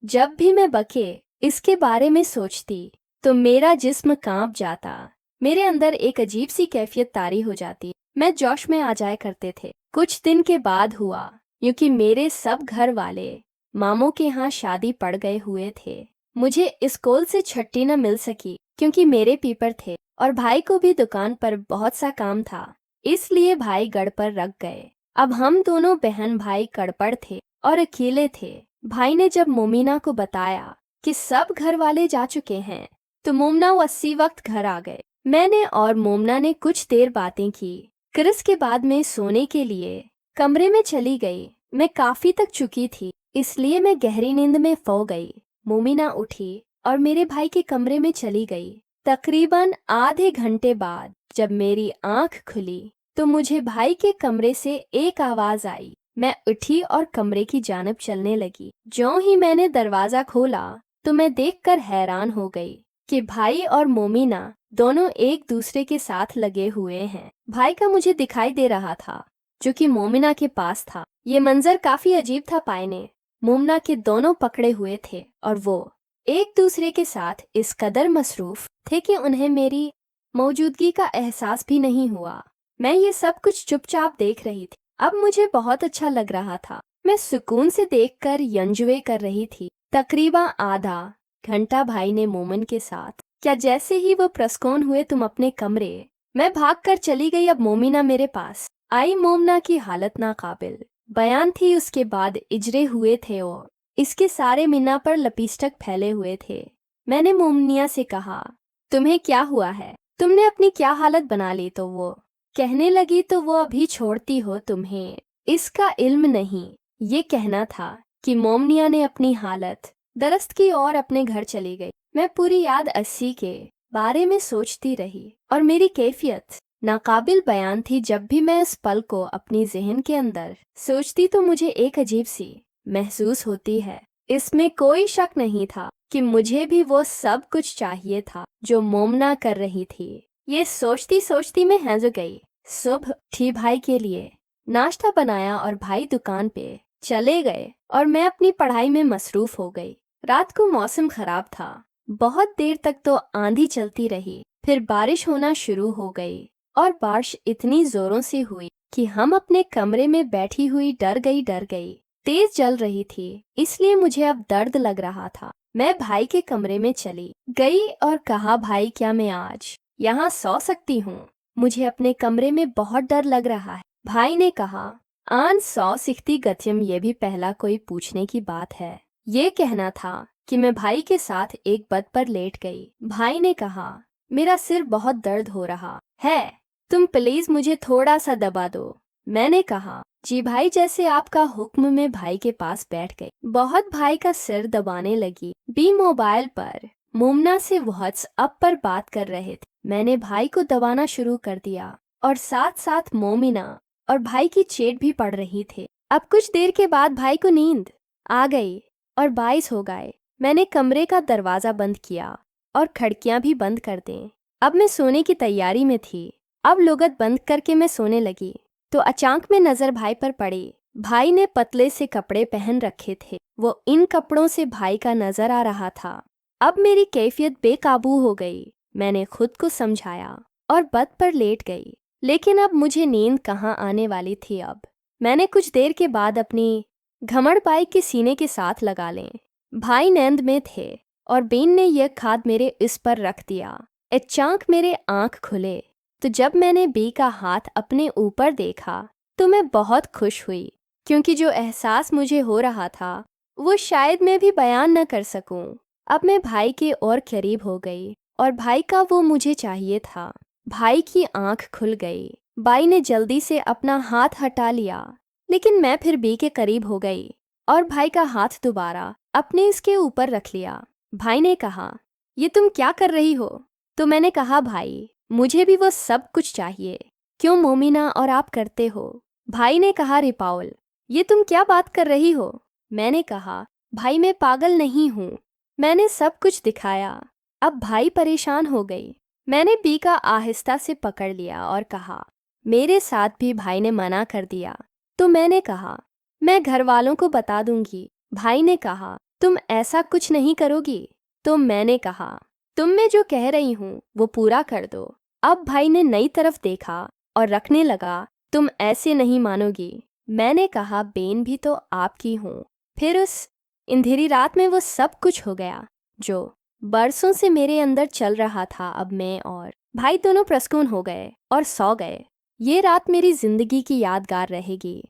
जब भी मैं बके इसके बारे में सोचती तो मेरा जिस्म कांप जाता। मेरे अंदर एक अजीब सी कैफियत तारी हो जाती। मैं जोश में आ जाया करते थे। कुछ दिन के बाद हुआ क्योंकि मेरे सब घर वाले मामों के यहाँ शादी पड़ गए हुए थे। मुझे स्कूल से छुट्टी न मिल सकी क्योंकि मेरे पेपर थे और भाई को भी दुकान पर बहुत सा काम था, इसलिए भाई गढ़ पर रख गए। अब हम दोनों बहन भाई गढ़ थे और अकेले थे। भाई ने जब मोमिना को बताया कि सब घर वाले जा चुके हैं तो मोमना उसी वक्त घर आ गए। मैंने और मोमना ने कुछ देर बातें की। फिर इसके बाद मैं सोने के लिए कमरे में चली गई। मैं काफी तक चुकी थी, इसलिए मैं गहरी नींद में सो गई। मोमिना उठी और मेरे भाई के कमरे में चली गई। तकरीबन आधे घंटे बाद जब मेरी आंख खुली तो मुझे भाई के कमरे से एक आवाज आई। मैं उठी और कमरे की जानब चलने लगी। ज्यों ही मैंने दरवाजा खोला तो मैं देखकर हैरान हो गई कि भाई और मोमिना दोनों एक दूसरे के साथ लगे हुए हैं। भाई का मुझे दिखाई दे रहा था जो कि मोमिना के पास था। ये मंजर काफी अजीब था। पाए ने मोमिना के दोनों पकड़े हुए थे और वो एक दूसरे के साथ इस कदर मसरूफ थे कि उन्हें मेरी मौजूदगी का एहसास भी नहीं हुआ। मैं ये सब कुछ चुपचाप देख रही थी। अब मुझे बहुत अच्छा लग रहा था। मैं सुकून से देखकर एंजॉय कर रही थी। तकरीबन आधा घंटा भाई ने मोमन के साथ क्या जैसे ही वो प्रस्कोन हुए तुम अपने कमरे, मैं भागकर चली गई। अब मोमिना मेरे पास आई। मोमना की हालत नाकाबिल बयान थी। उसके बाद इजरे हुए थे और इसके सारे मीना पर लपीस्टक फैले हुए थे। मैंने मोमनिया से कहा, तुम्हें क्या हुआ है? तुमने अपनी क्या हालत बना ली? तो वो कहने लगी, तो वो अभी छोड़ती हो, तुम्हें इसका इल्म नहीं। ये कहना था कि मोमनिया ने अपनी हालत दरस्त की और अपने घर चली गई। मैं पूरी याद 80 के बारे में सोचती रही और मेरी कैफियत नाकाबिल बयान थी। जब भी मैं इस पल को अपनी जहन के अंदर सोचती तो मुझे एक अजीब सी महसूस होती है। इसमें कोई शक नहीं था कि मुझे भी वो सब कुछ चाहिए था जो मोमना कर रही थी। ये सोचती सोचती मैं हैज गई। सुबह उठी, भाई के लिए नाश्ता बनाया और भाई दुकान पे चले गए और मैं अपनी पढ़ाई में मसरूफ हो गई। रात को मौसम खराब था। बहुत देर तक तो आंधी चलती रही। फिर बारिश होना शुरू हो गई और बारिश इतनी जोरों से हुई कि हम अपने कमरे में बैठी हुई डर गई। तेज चल रही थी, इसलिए मुझे अब दर्द लग रहा था। मैं भाई के कमरे में चली गई और कहा, भाई क्या मैं आज यहाँ सो सकती हूँ? मुझे अपने कमरे में बहुत डर लग रहा है। भाई ने कहा, आन सौ सिखती गत्यम, ये भी पहला कोई पूछने की बात है। ये कहना था कि मैं भाई के साथ एक बद पर लेट गई। भाई ने कहा, मेरा सिर बहुत दर्द हो रहा है, तुम प्लीज मुझे थोड़ा सा दबा दो। मैंने कहा, जी भाई, जैसे आपका हुक्म। में भाई के पास बैठ गई। बहुत भाई का सिर दबाने लगी। बी मोबाइल पर मोमना से व्हाट्सएप पर बात कर रहे थे। मैंने भाई को दबाना शुरू कर दिया और साथ साथ मोमिना और भाई की चेट भी पड़ रही थी। अब कुछ देर के बाद भाई को नींद आ गई और 22 हो गए। मैंने कमरे का दरवाजा बंद किया और खिड़कियां भी बंद कर दें। अब मैं सोने की तैयारी में थी। अब लुगत बंद करके मैं सोने लगी तो अचानक में नजर भाई पर पड़ी। भाई ने पतले से कपड़े पहन रखे थे। वो इन कपड़ों से भाई का नजर आ रहा था। अब मेरी कैफियत बेकाबू हो गई। मैंने खुद को समझाया और बद पर लेट गई, लेकिन अब मुझे नींद कहाँ आने वाली थी। अब मैंने कुछ देर के बाद अपनी घमड़ पाई के सीने के साथ लगा लें। भाई नींद में थे और बीन ने यह खाद मेरे इस पर रख दिया। अचानक मेरे आंख खुले तो जब मैंने बी का हाथ अपने ऊपर देखा तो मैं बहुत खुश हुई, क्योंकि जो एहसास मुझे हो रहा था वो शायद मैं भी बयान न कर सकूं। अब मैं भाई के और करीब हो गई और भाई का वो मुझे चाहिए था। भाई की आंख खुल गई। बाई ने जल्दी से अपना हाथ हटा लिया, लेकिन मैं फिर बी के करीब हो गई और भाई का हाथ दोबारा अपने इसके ऊपर रख लिया। भाई ने कहा, ये तुम क्या कर रही हो? तो मैंने कहा, भाई मुझे भी वो सब कुछ चाहिए। क्यों मोमिना और आप करते हो? भाई ने कहा, रिपाउल ये तुम क्या बात कर रही हो? मैंने कहा, भाई मैं पागल नहीं हूँ। मैंने सब कुछ दिखाया। अब भाई परेशान हो गई। मैंने बी का आहिस्ता से पकड़ लिया और कहा, मेरे साथ भी भाई ने मना कर दिया। तो मैंने कहा, मैं घर वालों को बता दूंगी। भाई ने कहा, तुम ऐसा कुछ नहीं करोगी? तो मैंने कहा, तुम मैं जो कह रही हूँ वो पूरा कर दो। अब भाई ने नई तरफ देखा और रखने लगा, तुम ऐसे नहीं मानोगी। मैंने कहा, बेन भी तो आपकी हूँ। फिर उस अंधेरी रात में वो सब कुछ हो गया जो बरसों से मेरे अंदर चल रहा था। अब मैं और भाई दोनों प्रसून हो गए और सो गए। ये रात मेरी जिंदगी की यादगार रहेगी।